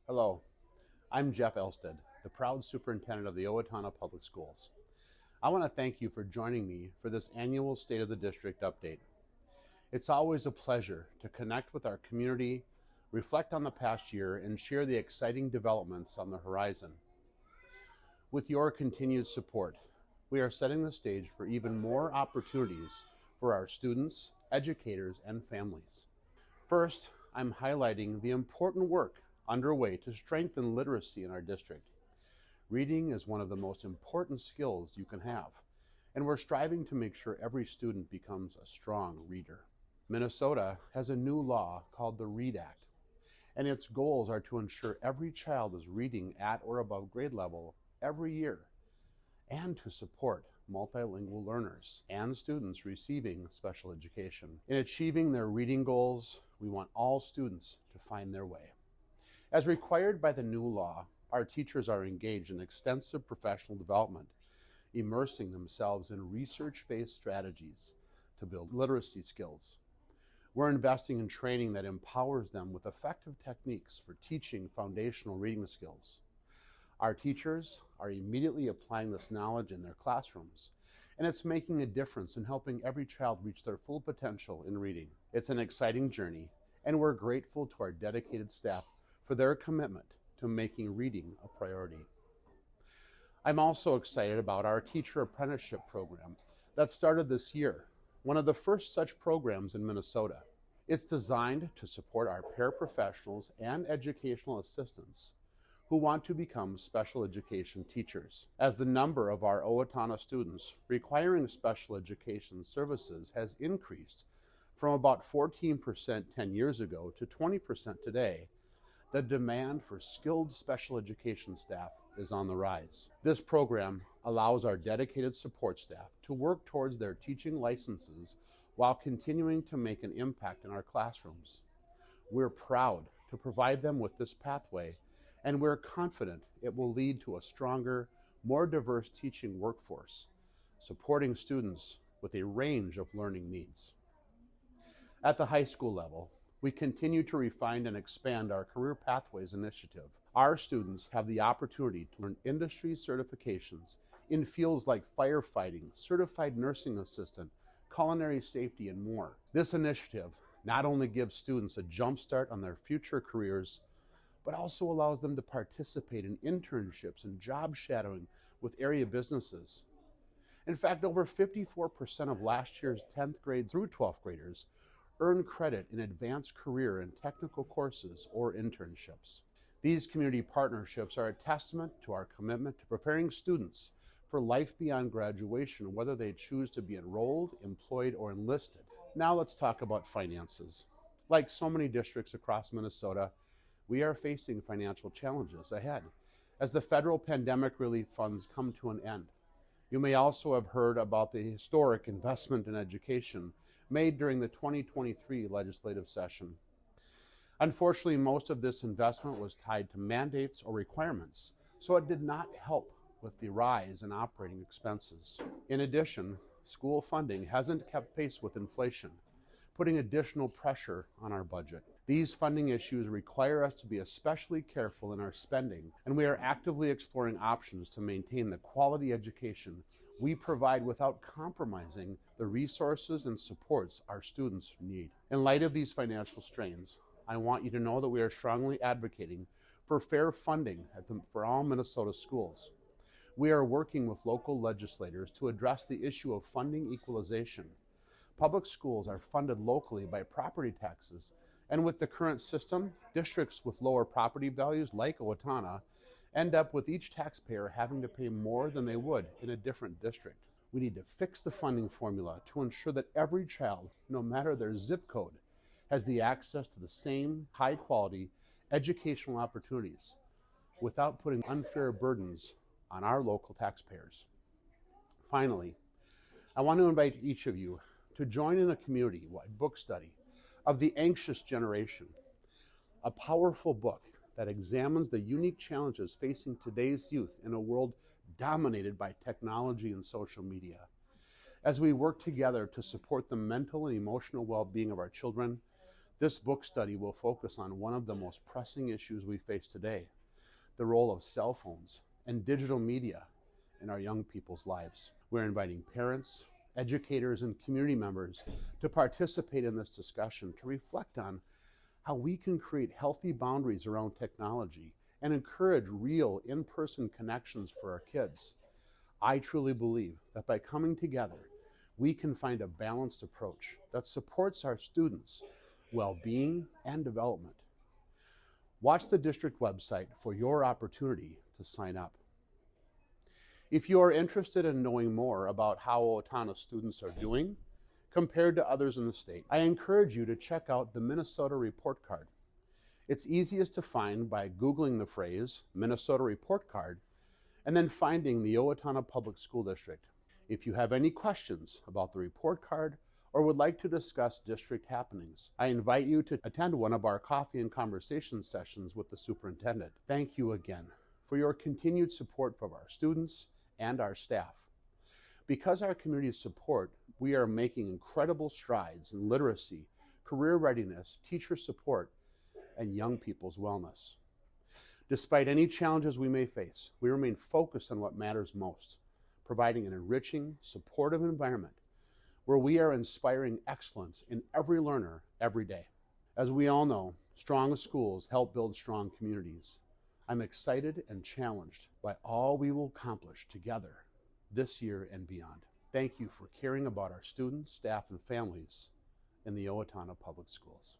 Hello, I'm Jeff Elstead, the proud superintendent of the Owatonna Public Schools. I want to thank you for joining me for this annual State of the District update. It's always a pleasure to connect with our community, reflect on the past year, and share the exciting developments on the horizon. With your continued support, we are setting the stage for even more opportunities for our students, educators, and families. First, I'm highlighting the important work underway to strengthen literacy in our district. Reading is one of the most important skills you can have, and we're striving to make sure every student becomes a strong reader. Minnesota has a new law called the READ Act, and its goals are to ensure every child is reading at or above grade level every year, and to support multilingual learners and students receiving special education. In achieving their reading goals, we want all students to find their way. As required by the new law, our teachers are engaged in extensive professional development, immersing themselves in research-based strategies to build literacy skills. We're investing in training that empowers them with effective techniques for teaching foundational reading skills. Our teachers are immediately applying this knowledge in their classrooms, and it's making a difference in helping every child reach their full potential in reading. It's an exciting journey, and we're grateful to our dedicated staff for their commitment to making reading a priority. I'm also excited about our teacher apprenticeship program that started this year, one of the first such programs in Minnesota. It's designed to support our paraprofessionals and educational assistants who want to become special education teachers. As the number of our Owatonna students requiring special education services has increased from about 14% 10 years ago to 20% today, the demand for skilled special education staff is on the rise. This program allows our dedicated support staff to work towards their teaching licenses while continuing to make an impact in our classrooms. We're proud to provide them with this pathway, and we're confident it will lead to a stronger, more diverse teaching workforce, supporting students with a range of learning needs. At the high school level, we continue to refine and expand our Career Pathways initiative. Our students have the opportunity to earn industry certifications in fields like firefighting, certified nursing assistant, culinary safety, and more. This initiative not only gives students a jump start on their future careers, but also allows them to participate in internships and job shadowing with area businesses. In fact, over 54% of last year's 10th grade through 12th graders earn credit in advanced career and technical courses or internships. These community partnerships are a testament to our commitment to preparing students for life beyond graduation, whether they choose to be enrolled, employed, or enlisted. Now let's talk about finances. Like so many districts across Minnesota, we are facing financial challenges ahead as the federal pandemic relief funds come to an end. You may also have heard about the historic investment in education made during the 2023 legislative session. Unfortunately, most of this investment was tied to mandates or requirements, so it did not help with the rise in operating expenses. In addition, school funding hasn't kept pace with inflation, putting additional pressure on our budget. These funding issues require us to be especially careful in our spending, and we are actively exploring options to maintain the quality education we provide without compromising the resources and supports our students need. In light of these financial strains, I want you to know that we are strongly advocating for fair funding for all Minnesota schools. We are working with local legislators to address the issue of funding equalization. Public schools are funded locally by property taxes, and with the current system, districts with lower property values like Owatonna end up with each taxpayer having to pay more than they would in a different district. We need to fix the funding formula to ensure that every child, no matter their zip code, has the access to the same high-quality educational opportunities without putting unfair burdens on our local taxpayers. Finally, I want to invite each of you to join in a community-wide book study of The Anxious Generation, a powerful book that examines the unique challenges facing today's youth in a world dominated by technology and social media. As we work together to support the mental and emotional well-being of our children, This book study will focus on one of the most pressing issues we face today, the role of cell phones and digital media in our young people's lives. We're inviting parents, educators, and community members to participate in this discussion to reflect on how we can create healthy boundaries around technology and encourage real in-person connections for our kids. I truly believe that by coming together, we can find a balanced approach that supports our students' well-being and development. Watch the district website for your opportunity to sign up. If you are interested in knowing more about how Owatonna students are doing compared to others in the state, I encourage you to check out the Minnesota Report Card. It's easiest to find by Googling the phrase Minnesota Report Card and then finding the Owatonna Public School District. If you have any questions about the report card or would like to discuss district happenings, I invite you to attend one of our coffee and conversation sessions with the superintendent. Thank you again for your continued support of our students and our staff. Because our community's support, we are making incredible strides in literacy, career readiness, teacher support, and young people's wellness. Despite any challenges we may face, we remain focused on what matters most, providing an enriching, supportive environment where we are inspiring excellence in every learner every day. As we all know, strong schools help build strong communities. I'm excited and challenged by all we will accomplish together this year and beyond. Thank you for caring about our students, staff, and families in the Owatonna Public Schools.